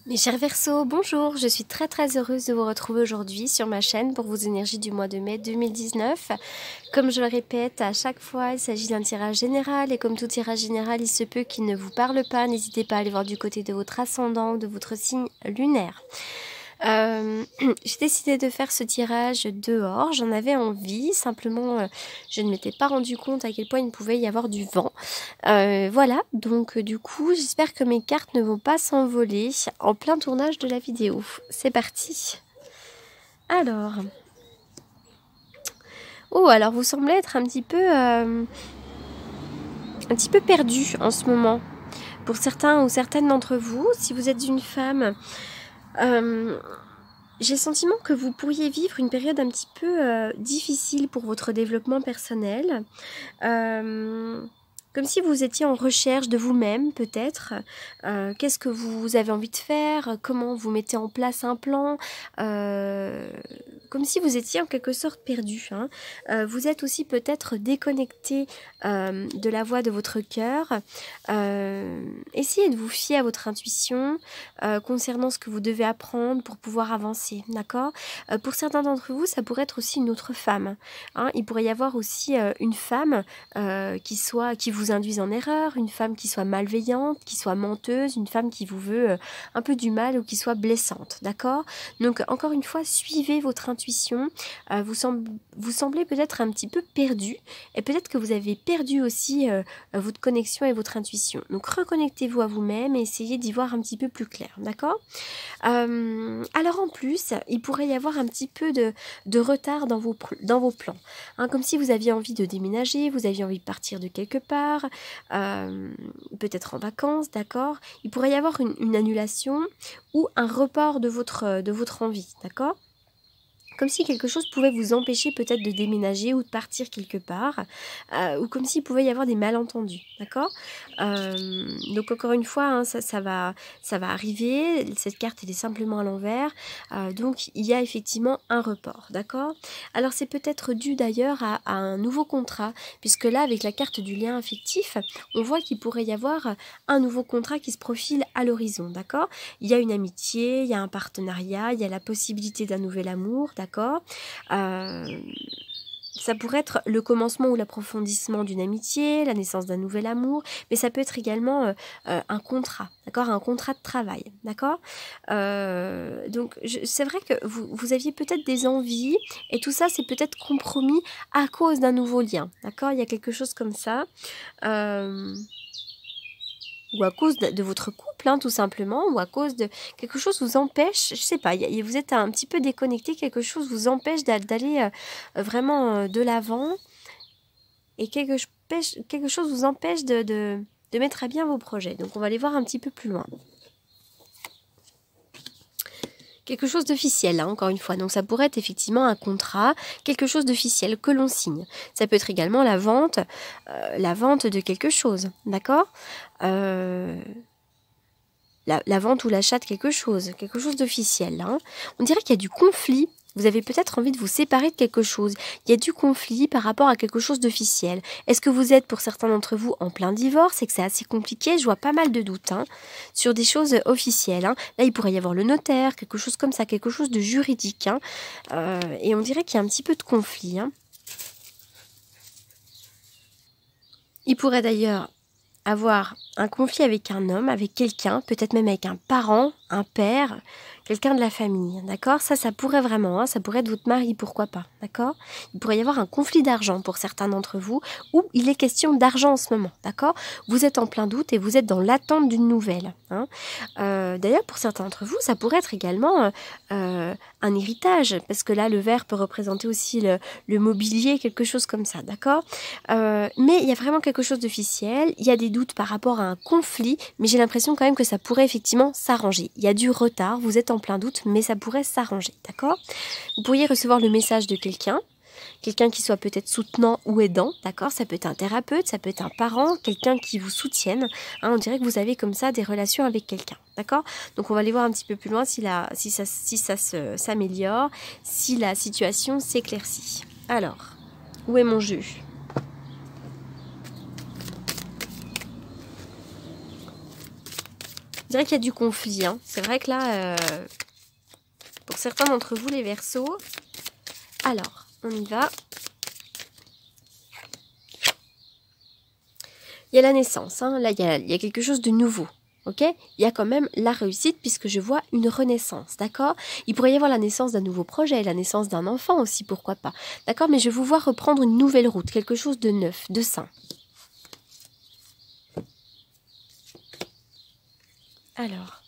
Mes chers Verseaux, bonjour, je suis très heureuse de vous retrouver aujourd'hui sur ma chaîne pour vos énergies du mois de mai 2019. Comme je le répète à chaque fois, il s'agit d'un tirage général et comme tout tirage général, il se peut qu'il ne vous parle pas. N'hésitez pas à aller voir du côté de votre ascendant ou de votre signe lunaire. J'ai décidé de faire ce tirage dehors, j'en avais envie, simplement je ne m'étais pas rendu compte à quel point il pouvait y avoir du vent. Voilà, donc du coup j'espère que mes cartes ne vont pas s'envoler en plein tournage de la vidéo. C'est parti. Alors, alors vous semblez être un petit peu perdu en ce moment. Pour certains ou certaines d'entre vous, si vous êtes une femme, j'ai le sentiment que vous pourriez vivre une période un petit peu difficile pour votre développement personnel. Comme si vous étiez en recherche de vous-même, peut-être. Qu'est-ce que vous avez envie de faire? Comment vous mettez en place un plan? Comme si vous étiez en quelque sorte perdu. Hein. Vous êtes aussi peut-être déconnecté de la voix de votre cœur. Essayez de vous fier à votre intuition concernant ce que vous devez apprendre pour pouvoir avancer. D'accord? Pour certains d'entre vous, ça pourrait être aussi une autre femme. Hein. Il pourrait y avoir aussi une femme qui vous induise en erreur, une femme qui soit malveillante, qui soit menteuse, une femme qui vous veut un peu du mal ou qui soit blessante, d'accord? Donc encore une fois, suivez votre intuition, vous semblez peut-être un petit peu perdu et peut-être que vous avez perdu aussi votre connexion et votre intuition. Donc reconnectez-vous à vous-même et essayez d'y voir un petit peu plus clair, d'accord? Alors en plus, il pourrait y avoir un petit peu de retard dans vos plans. Hein, comme si vous aviez envie de déménager, vous aviez envie de partir de quelque part, peut-être en vacances, d'accord? Il pourrait y avoir une annulation ou un report de votre envie, d'accord? Comme si quelque chose pouvait vous empêcher peut-être de déménager ou de partir quelque part, ou comme s'il pouvait y avoir des malentendus, d'accord? Donc encore une fois, hein, ça va arriver, cette carte elle est simplement à l'envers, donc il y a effectivement un report, d'accord? Alors c'est peut-être dû d'ailleurs à un nouveau contrat, puisque là avec la carte du lien affectif, on voit qu'il pourrait y avoir un nouveau contrat qui se profile à l'horizon, d'accord? Il y a une amitié, il y a un partenariat, il y a la possibilité d'un nouvel amour, d'accord? Ça pourrait être le commencement ou l'approfondissement d'une amitié, la naissance d'un nouvel amour, mais ça peut être également un contrat, d'accord? Un contrat de travail, d'accord? Donc c'est vrai que vous aviez peut-être des envies et tout ça c'est peut-être compromis à cause d'un nouveau lien, d'accord? Il y a quelque chose comme ça. Ou à cause de votre couple, hein, tout simplement, ou à cause de quelque chose vous empêche, je sais pas, vous êtes un petit peu déconnecté, quelque chose vous empêche d'aller vraiment de l'avant, et quelque chose vous empêche de mettre à bien vos projets. Donc on va aller voir un petit peu plus loin. Quelque chose d'officiel, hein, encore une fois. Donc ça pourrait être effectivement un contrat, quelque chose d'officiel que l'on signe. Ça peut être également la vente de quelque chose, d'accord? La vente ou l'achat de quelque chose d'officiel. Hein. On dirait qu'il y a du conflit. Vous avez peut-être envie de vous séparer de quelque chose. Il y a du conflit par rapport à quelque chose d'officiel. Est-ce que vous êtes, pour certains d'entre vous, en plein divorce et que c'est assez compliqué? Je vois pas mal de doutes sur des choses officielles. Hein. Là, il pourrait y avoir le notaire, quelque chose comme ça, quelque chose de juridique. Hein. Et on dirait qu'il y a un petit peu de conflit. Hein. Il pourrait d'ailleurs avoir un conflit avec un homme, avec quelqu'un, peut-être même avec un parent, un père, quelqu'un de la famille, d'accord? Ça pourrait vraiment, hein, ça pourrait être votre mari, pourquoi pas, d'accord? Il pourrait y avoir un conflit d'argent pour certains d'entre vous, où il est question d'argent en ce moment, d'accord? Vous êtes en plein doute et vous êtes dans l'attente d'une nouvelle. Hein. D'ailleurs, pour certains d'entre vous, ça pourrait être également un héritage, parce que là, le verre peut représenter aussi le mobilier, quelque chose comme ça, d'accord? Mais il y a vraiment quelque chose d'officiel, il y a des doutes par rapport à un conflit, mais j'ai l'impression quand même que ça pourrait effectivement s'arranger. Il y a du retard, vous êtes en plein doute, mais ça pourrait s'arranger, d'accord? Vous pourriez recevoir le message de quelqu'un qui soit peut-être soutenant ou aidant, d'accord? Ça peut être un thérapeute, ça peut être un parent, quelqu'un qui vous soutienne. Hein, on dirait que vous avez comme ça des relations avec quelqu'un, d'accord? Donc on va aller voir un petit peu plus loin si ça s'améliore, si la situation s'éclaircit. Alors, où est mon jeu? On dirait qu'il y a du conflit. Hein. C'est vrai que là, pour certains d'entre vous, les Verseaux... Alors, on y va. Il y a la naissance. Hein. Là, il y a quelque chose de nouveau. Ok, il y a quand même la réussite puisque je vois une renaissance, d'accord? Il pourrait y avoir la naissance d'un nouveau projet, la naissance d'un enfant aussi, pourquoi pas. D'accord, mais je vous vois reprendre une nouvelle route, quelque chose de neuf, de sain. Alors.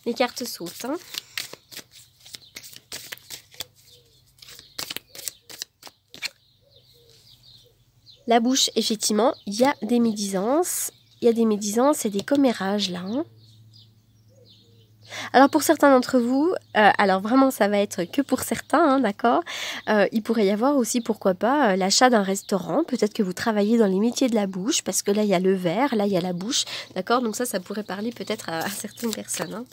Les cartes sautent, hein. La bouche, effectivement, il y a des médisances. Il y a des médisances et des commérages là. Hein. Alors pour certains d'entre vous, alors vraiment ça va être que pour certains, hein, d'accord, il pourrait y avoir aussi, pourquoi pas, l'achat d'un restaurant. Peut-être que vous travaillez dans les métiers de la bouche, parce que là il y a le verre, là il y a la bouche, d'accord. Donc ça pourrait parler peut-être à certaines personnes. Hein.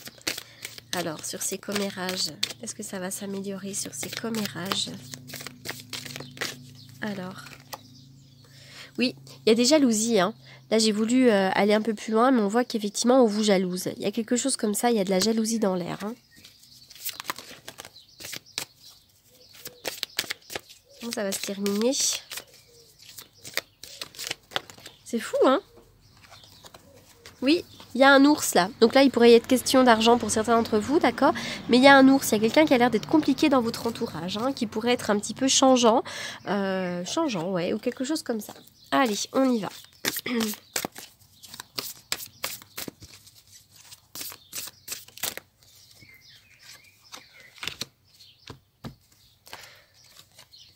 Alors sur ces commérages, est-ce que ça va s'améliorer sur ces commérages? Alors... Oui, il y a des jalousies. Hein. Là, j'ai voulu aller un peu plus loin, mais on voit qu'effectivement, on vous jalouse. Il y a quelque chose comme ça, il y a de la jalousie dans l'air. Hein. Bon, ça va se terminer. C'est fou, hein? Oui, il y a un ours là. Donc là, il pourrait y être question d'argent pour certains d'entre vous, d'accord? Mais il y a un ours, il y a quelqu'un qui a l'air d'être compliqué dans votre entourage, hein, qui pourrait être un petit peu changeant. Changeant, ouais, ou quelque chose comme ça. Allez, on y va.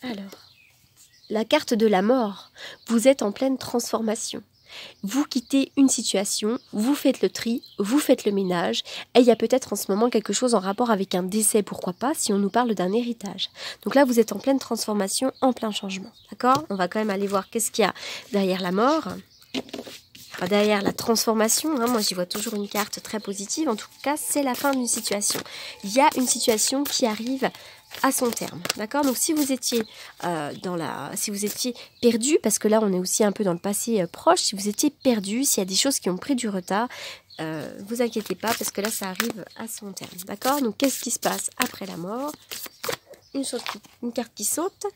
Alors, la carte de la mort. Vous êtes en pleine transformation. Vous quittez une situation, vous faites le tri, vous faites le ménage, et il y a peut-être en ce moment quelque chose en rapport avec un décès, pourquoi pas, si on nous parle d'un héritage. Donc là, vous êtes en pleine transformation, en plein changement, d'accord? On va quand même aller voir qu'est-ce qu'il y a derrière la mort, enfin, derrière la transformation. Hein, moi, j'y vois toujours une carte très positive. En tout cas, c'est la fin d'une situation. Il y a une situation qui arrive à son terme, d'accord? Donc si vous étiez si vous étiez perdu, parce que là on est aussi un peu dans le passé proche, si vous étiez perdu, s'il y a des choses qui ont pris du retard, vous inquiétez pas parce que là ça arrive à son terme, d'accord? Donc qu'est-ce qui se passe après la mort? Une carte qui saute.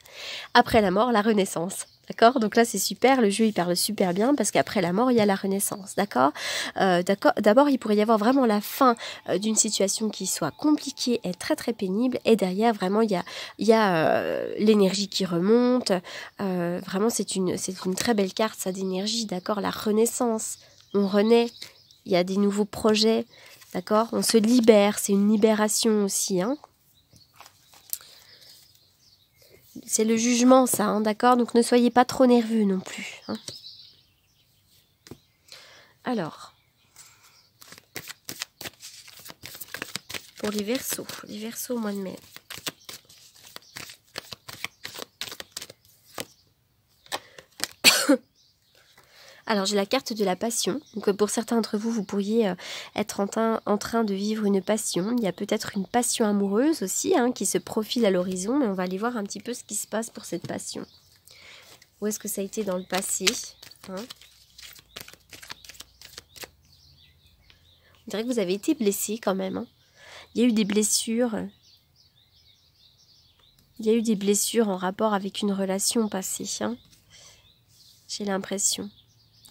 Après la mort, la renaissance. D'accord? Donc là, c'est super. Le jeu, il parle super bien parce qu'après la mort, il y a la renaissance. D'accord? D'abord, il pourrait y avoir vraiment la fin d'une situation qui soit compliquée et très, très pénible. Et derrière, vraiment, il y a l'énergie qui remonte. Vraiment, c'est une très belle carte, ça, d'énergie. D'accord? La renaissance. On renaît. Il y a des nouveaux projets. D'accord? On se libère. C'est une libération aussi, hein? C'est le jugement, ça, hein, d'accord? Donc ne soyez pas trop nerveux non plus. Hein. Alors, pour les Verseaux au mois de mai. Alors, j'ai la carte de la passion. Donc, pour certains d'entre vous, vous pourriez être en train de vivre une passion. Il y a peut-être une passion amoureuse aussi hein, qui se profile à l'horizon. Mais on va aller voir un petit peu ce qui se passe pour cette passion. Où est-ce que ça a été dans le passé hein? On dirait que vous avez été blessé quand même. Hein. Il y a eu des blessures. Il y a eu des blessures en rapport avec une relation passée. Hein. J'ai l'impression.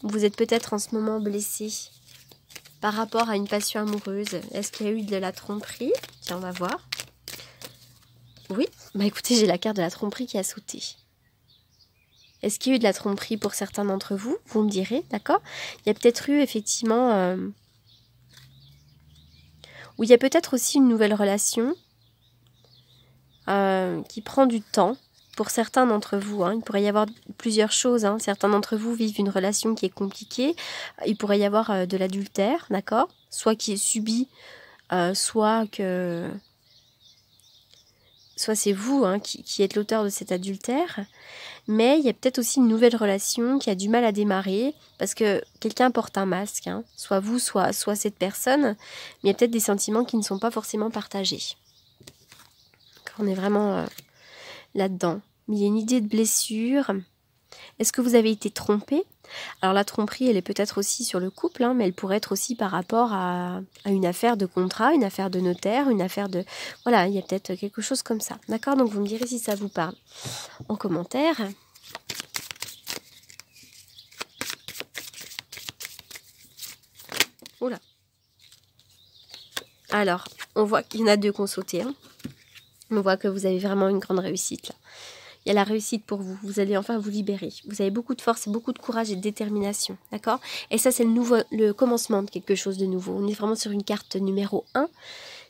Vous êtes peut-être en ce moment blessé par rapport à une passion amoureuse. Est-ce qu'il y a eu de la tromperie? Tiens, on va voir. Oui, bah écoutez, j'ai la carte de la tromperie qui a sauté. Est-ce qu'il y a eu de la tromperie pour certains d'entre vous? Vous me direz, d'accord? Il y a peut-être eu effectivement... Ou il y a peut-être aussi une nouvelle relation qui prend du temps. Pour certains d'entre vous, hein, il pourrait y avoir plusieurs choses. Hein. Certains d'entre vous vivent une relation qui est compliquée. Il pourrait y avoir de l'adultère, d'accord? Soit qui est subi, soit c'est vous hein, qui êtes l'auteur de cet adultère. Mais il y a peut-être aussi une nouvelle relation qui a du mal à démarrer parce que quelqu'un porte un masque. Hein. Soit vous, soit cette personne. Mais il y a peut-être des sentiments qui ne sont pas forcément partagés. On est vraiment... là-dedans. mais il y a une idée de blessure. Est-ce que vous avez été trompé? Alors la tromperie, elle est peut-être aussi sur le couple, hein, mais elle pourrait être aussi par rapport à une affaire de contrat, une affaire de notaire, une affaire de... Voilà, il y a peut-être quelque chose comme ça. D'accord? Donc vous me direz si ça vous parle en commentaire. Oula. Alors, on voit qu'il y en a deux qui ont sauté. Hein. On voit que vous avez vraiment une grande réussite là. Il y a la réussite pour vous. Vous allez enfin vous libérer. Vous avez beaucoup de force, beaucoup de courage et de détermination. D'accord? Et ça, c'est le commencement de quelque chose de nouveau. On est vraiment sur une carte numéro 1.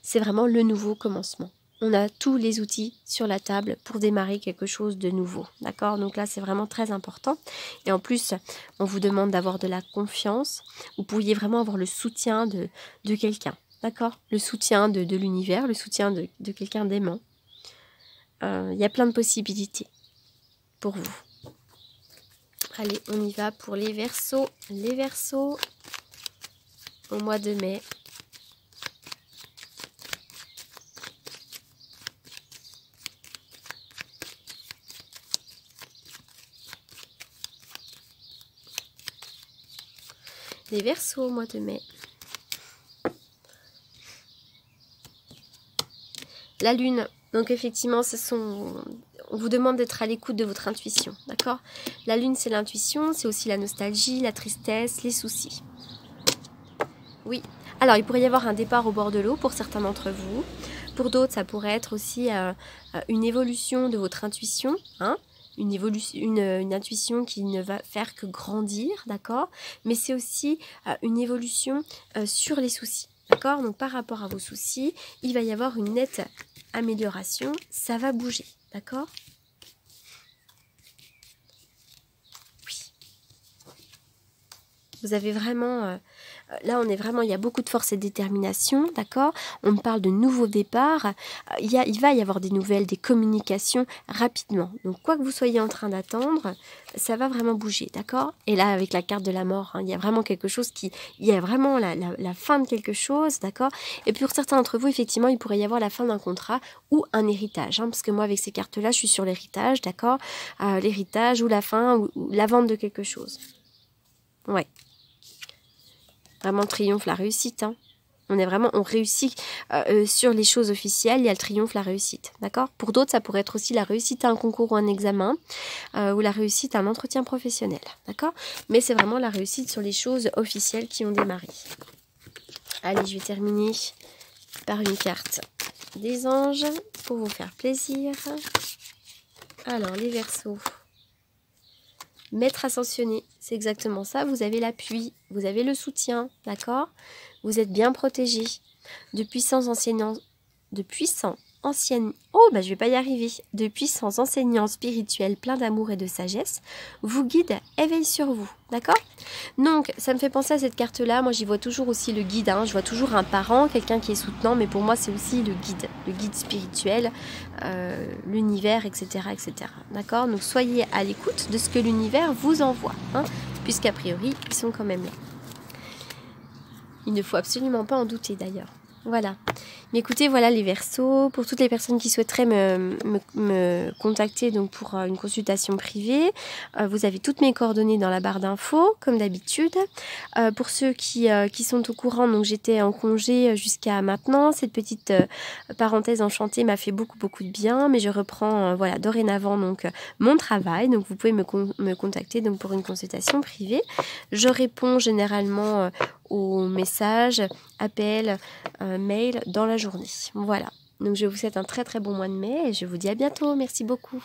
C'est vraiment le nouveau commencement. On a tous les outils sur la table pour démarrer quelque chose de nouveau. D'accord? Donc là, c'est vraiment très important. Et en plus, on vous demande d'avoir de la confiance. Vous pourriez vraiment avoir le soutien de quelqu'un. D'accord? Le soutien de l'univers, le soutien de quelqu'un d'aimant. Il y a plein de possibilités pour vous. Allez, on y va pour les Verseaux. Les Verseaux au mois de mai. Les Verseaux au mois de mai. La Lune. Donc effectivement, on vous demande d'être à l'écoute de votre intuition, d'accord? La Lune, c'est l'intuition, c'est aussi la nostalgie, la tristesse, les soucis. Oui. Alors, il pourrait y avoir un départ au bord de l'eau pour certains d'entre vous. Pour d'autres, ça pourrait être aussi une évolution de votre intuition, hein? Une intuition qui ne va faire que grandir, d'accord? Mais c'est aussi une évolution sur les soucis, d'accord? Donc, par rapport à vos soucis, il va y avoir une nette amélioration, ça va bouger, d'accord? Oui. Vous avez vraiment... là, on est vraiment, il y a beaucoup de force et de détermination, d'accord? On me parle de nouveaux départs. Il va y avoir des nouvelles, des communications rapidement. Donc, quoi que vous soyez en train d'attendre, ça va vraiment bouger, d'accord? Et là, avec la carte de la mort, hein, il y a vraiment quelque chose il y a vraiment la fin de quelque chose, d'accord? Et pour certains d'entre vous, effectivement, il pourrait y avoir la fin d'un contrat ou un héritage, hein, parce que moi, avec ces cartes-là, je suis sur l'héritage, d'accord? L'héritage ou la fin ou la vente de quelque chose. Ouais. Vraiment triomphe, la réussite. Hein. On réussit sur les choses officielles, il y a le triomphe, la réussite. D'accord? Pour d'autres, ça pourrait être aussi la réussite à un concours ou un examen, ou la réussite à un entretien professionnel. D'accord? Mais c'est vraiment la réussite sur les choses officielles qui ont démarré. Allez, je vais terminer par une carte des anges pour vous faire plaisir. Alors, les Verseaux. Maître ascensionné, c'est exactement ça. Vous avez l'appui, vous avez le soutien, d'accord? Vous êtes bien protégé. De puissants enseignants spirituels pleins d'amour et de sagesse vous guident et veillent sur vous, d'accord? Donc, ça me fait penser à cette carte-là. Moi, j'y vois toujours aussi le guide. Hein. Je vois toujours un parent, quelqu'un qui est soutenant, mais pour moi, c'est aussi le guide spirituel, l'univers, etc., etc. D'accord? Donc, soyez à l'écoute de ce que l'univers vous envoie, hein, puisqu'a priori, ils sont quand même là. Il ne faut absolument pas en douter, d'ailleurs. Voilà. Mais écoutez, voilà les Verseaux. Pour toutes les personnes qui souhaiteraient me contacter donc pour une consultation privée, vous avez toutes mes coordonnées dans la barre d'infos, comme d'habitude. Pour ceux qui sont au courant, donc j'étais en congé jusqu'à maintenant. Cette petite parenthèse enchantée m'a fait beaucoup de bien, mais je reprends voilà dorénavant donc mon travail. Donc vous pouvez me contacter donc pour une consultation privée. Je réponds généralement aux messages, appels, mails dans la journée. Voilà. Donc je vous souhaite un très bon mois de mai et je vous dis à bientôt. Merci beaucoup.